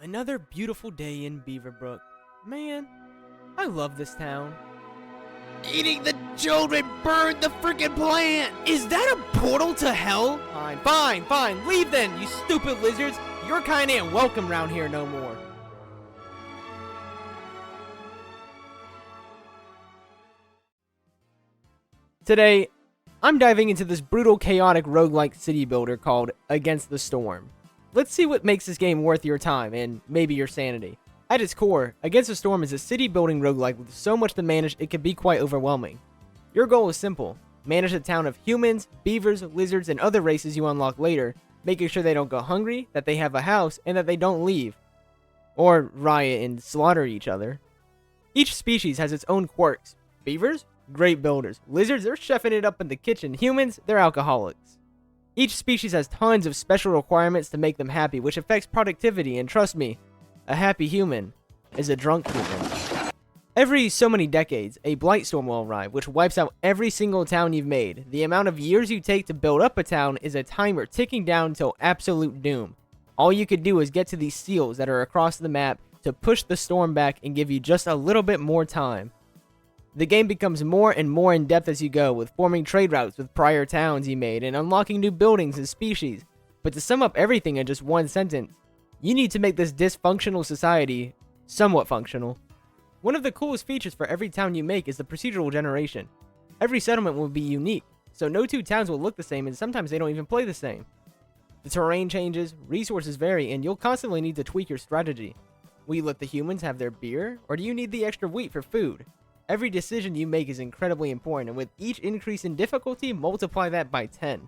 Another beautiful day in Beaverbrook. Man, I love this town. Eating the children burned the freaking plant! Is that a portal to hell? Fine. Leave then, you stupid lizards. Your kind ain't welcome round here no more. Today, I'm diving into this brutal, chaotic roguelike city builder called Against the Storm. Let's see what makes this game worth your time and maybe your sanity. At its core, Against the Storm is a city building roguelike with so much to manage it can be quite overwhelming. Your goal is simple: manage a town of humans, beavers, lizards, and other races you unlock later, making sure they don't go hungry, that they have a house, and that they don't leave, or riot and slaughter each other. Each species has its own quirks. Beavers? Great builders. Lizards? They're chefing it up in the kitchen. Humans? They're alcoholics. Each species has tons of special requirements to make them happy, which affects productivity, and trust me, a happy human is a drunk human. Every so many decades, a blight storm will arrive, which wipes out every single town you've made. The amount of years you take to build up a town is a timer ticking down till absolute doom. All you could do is get to these seals that are across the map to push the storm back and give you just a little bit more time. The game becomes more and more in-depth as you go, with forming trade routes with prior towns you made and unlocking new buildings and species. But to sum up everything in just one sentence, you need to make this dysfunctional society somewhat functional. One of the coolest features for every town you make is the procedural generation. Every settlement will be unique, so no two towns will look the same, and sometimes they don't even play the same. The terrain changes, resources vary, and you'll constantly need to tweak your strategy. Will you let the humans have their beer, or do you need the extra wheat for food? Every decision you make is incredibly important, and with each increase in difficulty, multiply that by 10.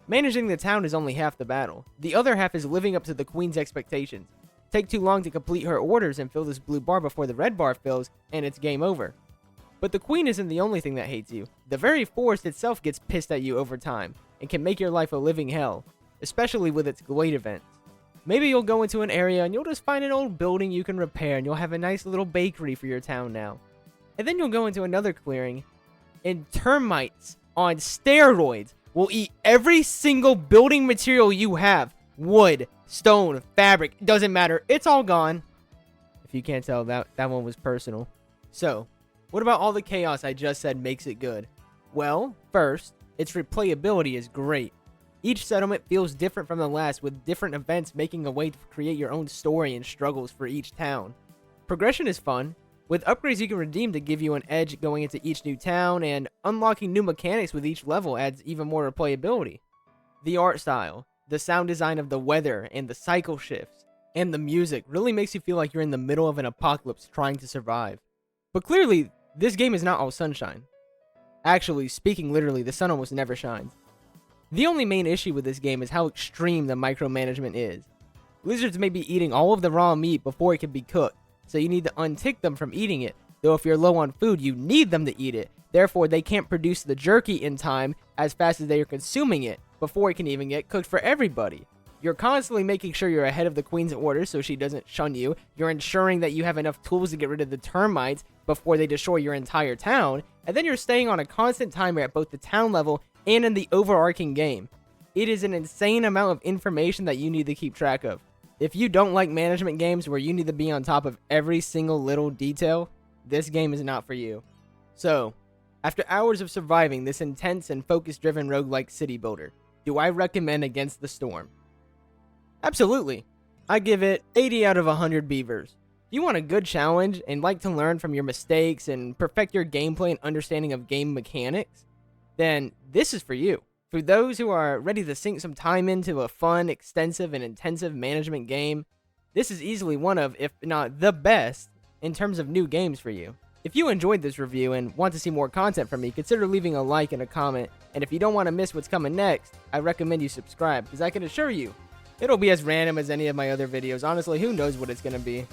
Managing the town is only half the battle. The other half is living up to the queen's expectations. Take too long to complete her orders and fill this blue bar before the red bar fills, and it's game over. But the queen isn't the only thing that hates you. The very forest itself gets pissed at you over time, and can make your life a living hell, especially with its glade events. Maybe you'll go into an area and you'll just find an old building you can repair, and you'll have a nice little bakery for your town now. And then you'll go into another clearing, and termites on steroids will eat every single building material you have. Wood, stone, fabric, doesn't matter. It's all gone. If you can't tell, that one was personal. So, what about all the chaos I just said makes it good? Well, first, its replayability is great. Each settlement feels different from the last, with different events making a way to create your own story and struggles for each town. Progression is fun, with upgrades you can redeem to give you an edge going into each new town, and unlocking new mechanics with each level adds even more replayability. The art style, the sound design of the weather and the cycle shifts, and the music really makes you feel like you're in the middle of an apocalypse trying to survive. But clearly, this game is not all sunshine. Actually, speaking literally, the sun almost never shines. The only main issue with this game is how extreme the micromanagement is. Lizards may be eating all of the raw meat before it can be cooked, so you need to untick them from eating it. Though if you're low on food, you need them to eat it. Therefore, they can't produce the jerky in time as fast as they are consuming it before it can even get cooked for everybody. You're constantly making sure you're ahead of the queen's orders so she doesn't shun you. You're ensuring that you have enough tools to get rid of the termites before they destroy your entire town. And then you're staying on a constant timer at both the town level and in the overarching game. It is an insane amount of information that you need to keep track of. If you don't like management games where you need to be on top of every single little detail, this game is not for you. So, after hours of surviving this intense and focus-driven roguelike city builder, do I recommend Against the Storm? Absolutely. I give it 80 out of 100 beavers. If you want a good challenge and like to learn from your mistakes and perfect your gameplay and understanding of game mechanics, then this is for you. For those who are ready to sink some time into a fun, extensive, and intensive management game, this is easily one of, if not the best, in terms of new games for you. If you enjoyed this review and want to see more content from me, consider leaving a like and a comment, and if you don't want to miss what's coming next, I recommend you subscribe, because I can assure you, it'll be as random as any of my other videos. Honestly, who knows what it's going to be.